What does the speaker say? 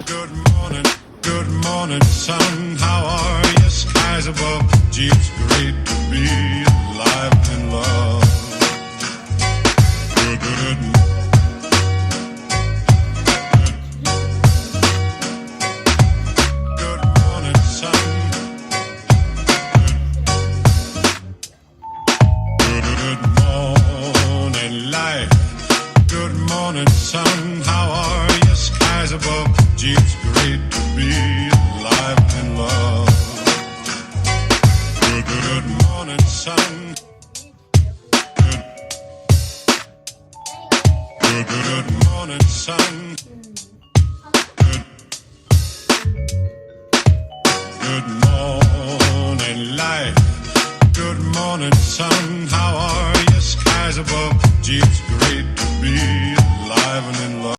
Good morning, sun. How are you? Skies above. Gee, it's great to be alive and in love. Good morning, sun. Good morning, life. Good morning, sun. How are you? Skies above. Gee, it's great to be alive and in love. Good morning, sun. Good morning, sun. Good morning, life. Good morning, sun. How are you? Skies above. Gee, it's great to be alive and in love.